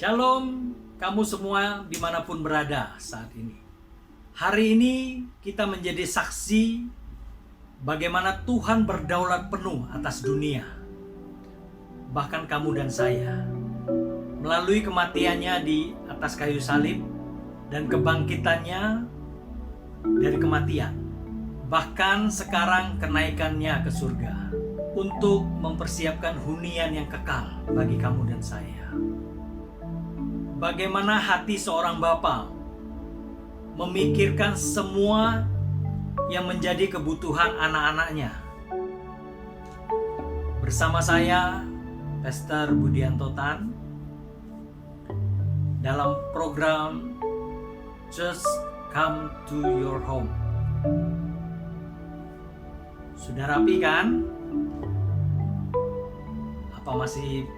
Shalom, kamu semua dimanapun berada saat ini. Hari ini kita menjadi saksi bagaimana Tuhan berdaulat penuh atas dunia. Bahkan kamu dan saya, melalui kematiannya di atas kayu salib dan kebangkitannya dari kematian. Bahkan sekarang kenaikannya ke surga untuk mempersiapkan hunian yang kekal bagi kamu dan saya. Bagaimana hati seorang bapa memikirkan semua yang menjadi kebutuhan anak-anaknya. Bersama saya, Pastor Budianto Tan, dalam program Just Come to Your Home. Sudah rapi kan? Apa masih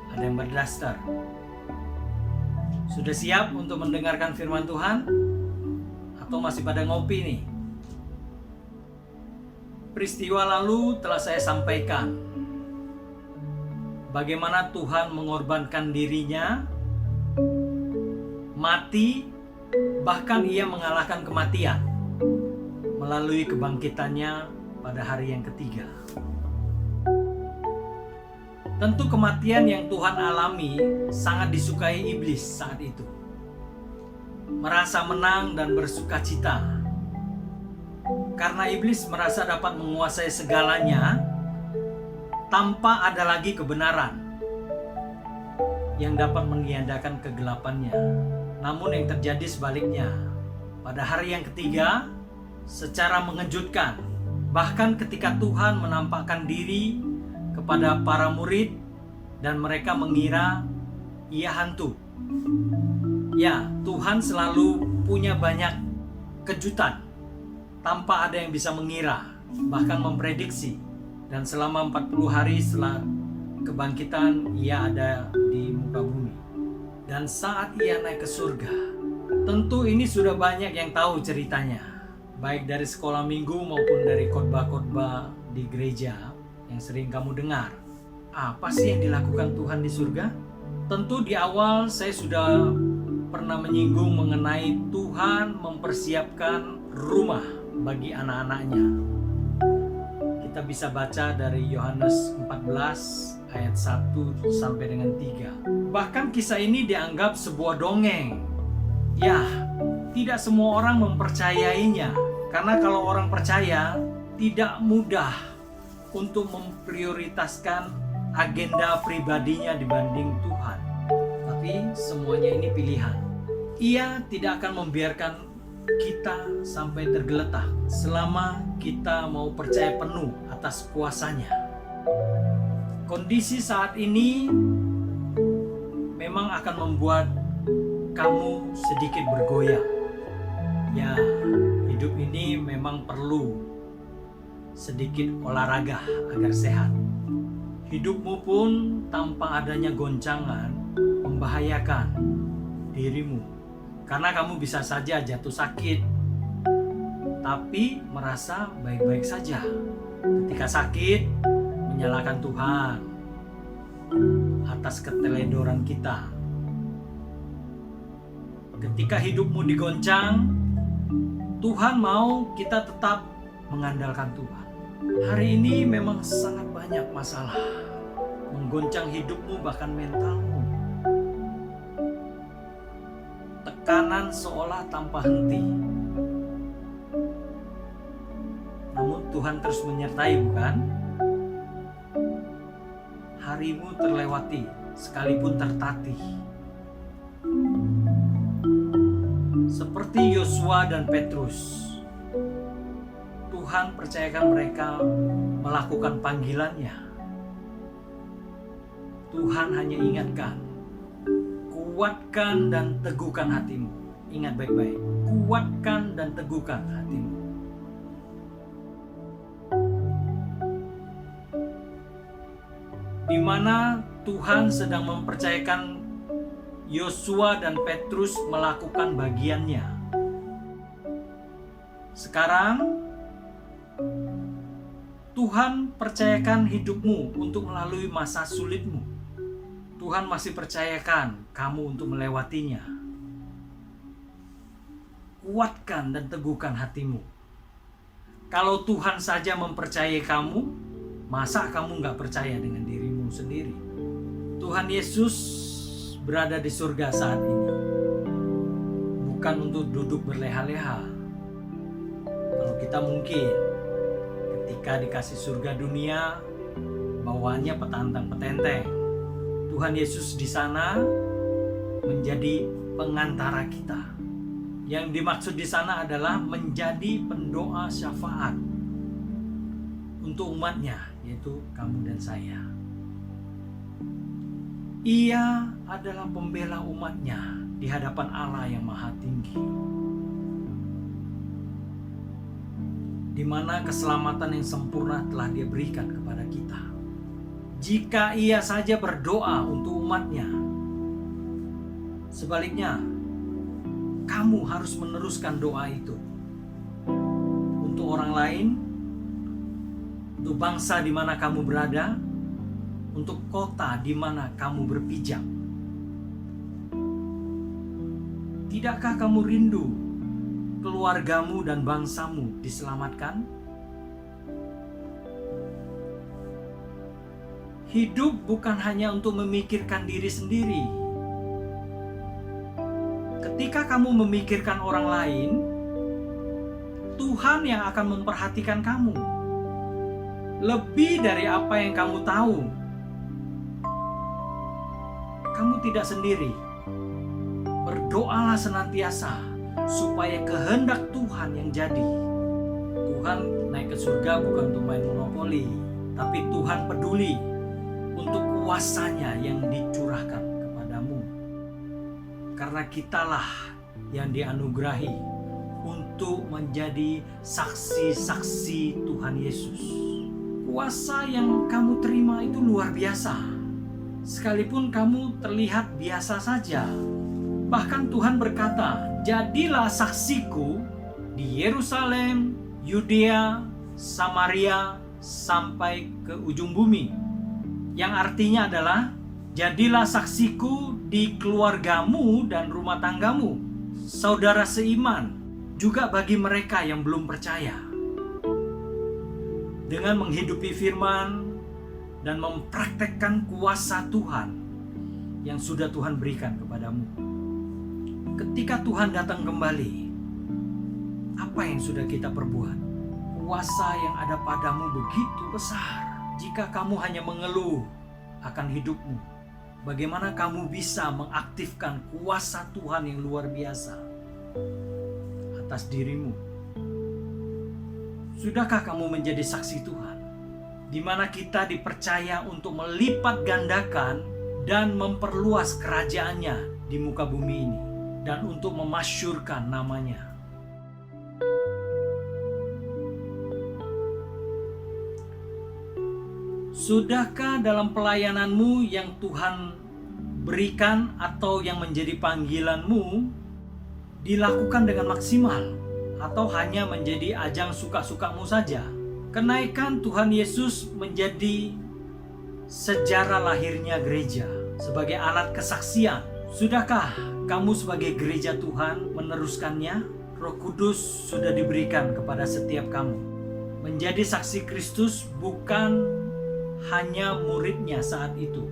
ada yang berdaster? Sudah siap untuk mendengarkan firman Tuhan? Atau masih pada ngopi nih? Peristiwa lalu telah saya sampaikan bagaimana Tuhan mengorbankan dirinya, mati, bahkan ia mengalahkan kematian melalui kebangkitannya pada hari yang ketiga. Tentu kematian yang Tuhan alami sangat disukai iblis saat itu. Merasa menang dan bersukacita. Karena iblis merasa dapat menguasai segalanya tanpa ada lagi kebenaran yang dapat meniadakan kegelapannya. Namun yang terjadi sebaliknya. Pada hari yang ketiga, secara mengejutkan, bahkan ketika Tuhan menampakkan diri kepada para murid dan mereka mengira ia hantu. Ya, Tuhan selalu punya banyak kejutan tanpa ada yang bisa mengira, bahkan memprediksi. Dan selama 40 hari setelah kebangkitan ia ada di muka bumi. Dan saat ia naik ke surga, tentu ini sudah banyak yang tahu ceritanya, baik dari sekolah minggu maupun dari khotbah-khotbah di gereja yang sering kamu dengar. Apa sih yang dilakukan Tuhan di surga? Tentu di awal saya sudah pernah menyinggung mengenai Tuhan mempersiapkan rumah bagi anak-anaknya. Kita bisa baca dari Yohanes 14 ayat 1 sampai dengan 3. Bahkan kisah ini dianggap sebuah dongeng. Ya, tidak semua orang mempercayainya. Karena kalau orang percaya, tidak mudah untuk memprioritaskan agenda pribadinya dibanding Tuhan. Tapi semuanya ini pilihan. Ia tidak akan membiarkan kita sampai tergeletak selama kita mau percaya penuh atas kuasanya. Kondisi saat ini memang akan membuat kamu sedikit bergoyang. Ya, hidup ini memang perlu sedikit olahraga agar sehat. Hidupmu pun tanpa adanya goncangan membahayakan dirimu. Karena kamu bisa saja jatuh sakit, tapi merasa baik-baik saja. Ketika sakit, menyalahkan Tuhan atas keteledoran kita. Ketika hidupmu digoncang, Tuhan mau kita tetap mengandalkan Tuhan. Hari ini memang sangat banyak masalah menggoncang hidupmu, bahkan mentalmu. Tekanan seolah tanpa henti. Namun Tuhan terus menyertai, bukan? Harimu terlewati sekalipun tertatih. Seperti Yosua dan Petrus, Tuhan percayakan mereka melakukan panggilannya. Tuhan hanya ingatkan, kuatkan dan teguhkan hatimu. Ingat baik-baik, kuatkan dan teguhkan hatimu. Di mana Tuhan sedang mempercayakan Yosua dan Petrus melakukan bagiannya. Sekarang Tuhan percayakan hidupmu untuk melalui masa sulitmu. Tuhan masih percayakan kamu untuk melewatinya. Kuatkan dan teguhkan hatimu. Kalau Tuhan saja mempercayai kamu, masa kamu nggak percaya dengan dirimu sendiri? Tuhan Yesus berada di surga saat ini, bukan untuk duduk berleha-leha. Kalau kita mungkin ketika dikasih surga dunia, bawaannya petantang-petenteng. Tuhan Yesus di sana menjadi pengantara kita. Yang dimaksud di sana adalah menjadi pendoa syafaat untuk umatnya, yaitu kamu dan saya. Ia adalah pembela umatnya di hadapan Allah yang Maha Tinggi, di mana keselamatan yang sempurna telah Dia berikan kepada kita. Jika ia saja berdoa untuk umatnya, sebaliknya kamu harus meneruskan doa itu untuk orang lain, untuk bangsa di mana kamu berada, untuk kota di mana kamu berpijak. Tidakkah kamu rindu keluargamu dan bangsamu diselamatkan? Hidup bukan hanya untuk memikirkan diri sendiri. Ketika kamu memikirkan orang lain, Tuhan yang akan memperhatikan kamu lebih dari apa yang kamu tahu. Kamu tidak sendiri. Berdoalah senantiasa supaya kehendak Tuhan yang jadi. Tuhan naik ke surga bukan untuk main monopoli, tapi Tuhan peduli untuk kuasanya yang dicurahkan kepadamu. Karena kitalah yang dianugerahi untuk menjadi saksi-saksi Tuhan Yesus. Kuasa yang kamu terima itu luar biasa. Sekalipun kamu terlihat biasa saja. Bahkan Tuhan berkata, jadilah saksiku di Yerusalem, Yudea, Samaria, sampai ke ujung bumi. Yang artinya adalah, jadilah saksiku di keluargamu dan rumah tanggamu, saudara seiman, juga bagi mereka yang belum percaya. Dengan menghidupi firman dan mempraktekkan kuasa Tuhan yang sudah Tuhan berikan kepadamu. Ketika Tuhan datang kembali, apa yang sudah kita perbuat? Kuasa yang ada padamu begitu besar. Jika kamu hanya mengeluh akan hidupmu, bagaimana kamu bisa mengaktifkan kuasa Tuhan yang luar biasa atas dirimu? Sudahkah kamu menjadi saksi Tuhan, di mana kita dipercaya untuk melipat gandakan dan memperluas kerajaannya di muka bumi ini, dan untuk memasyurkan namanya? Sudahkah dalam pelayananmu yang Tuhan berikan atau yang menjadi panggilanmu dilakukan dengan maksimal, atau hanya menjadi ajang suka-sukamu saja? Kenaikan Tuhan Yesus menjadi sejarah lahirnya gereja sebagai alat kesaksian. Sudahkah kamu sebagai gereja Tuhan meneruskannya? Roh Kudus sudah diberikan kepada setiap kamu. Menjadi saksi Kristus bukan hanya muridnya saat itu.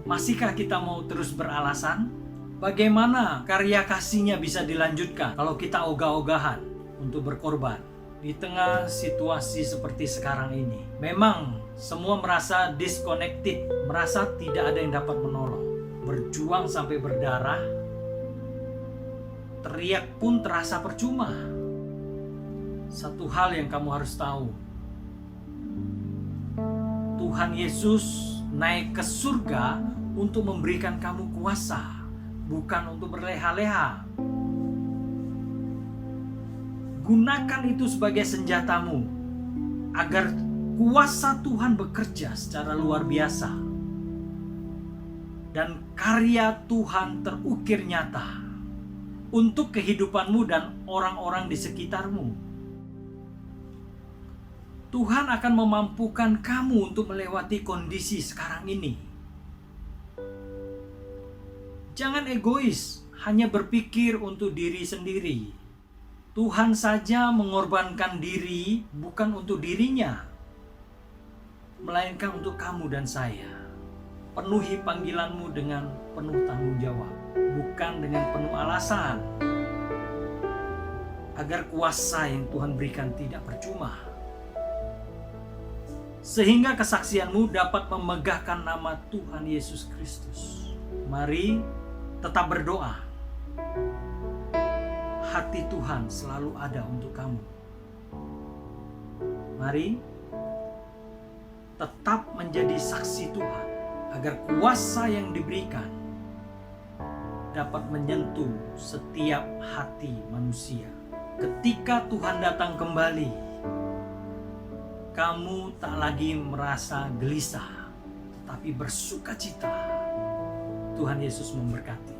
Masihkah kita mau terus beralasan? Bagaimana karya kasihnya bisa dilanjutkan kalau kita ogah-ogahan untuk berkorban di tengah situasi seperti sekarang ini? Memang semua merasa disconnected, merasa tidak ada yang dapat menolong. Berjuang sampai berdarah, teriak pun terasa percuma. Satu hal yang kamu harus tahu, Tuhan Yesus naik ke surga untuk memberikan kamu kuasa, bukan untuk berleha-leha. Gunakan itu sebagai senjatamu, agar kuasa Tuhan bekerja secara luar biasa, dan karya Tuhan terukir nyata untuk kehidupanmu dan orang-orang di sekitarmu. Tuhan akan memampukan kamu untuk melewati kondisi sekarang ini. Jangan egois, hanya berpikir untuk diri sendiri. Tuhan saja mengorbankan diri bukan untuk dirinya, melainkan untuk kamu dan saya. Penuhi panggilanmu dengan penuh tanggung jawab, bukan dengan penuh alasan, agar kuasa yang Tuhan berikan tidak percuma, sehingga kesaksianmu dapat memegahkan nama Tuhan Yesus Kristus. Mari tetap berdoa. Hati Tuhan selalu ada untuk kamu. Mari tetap menjadi saksi Tuhan, agar kuasa yang diberikan dapat menyentuh setiap hati manusia. Ketika Tuhan datang kembali, kamu tak lagi merasa gelisah, tetapi bersukacita. Tuhan Yesus memberkati.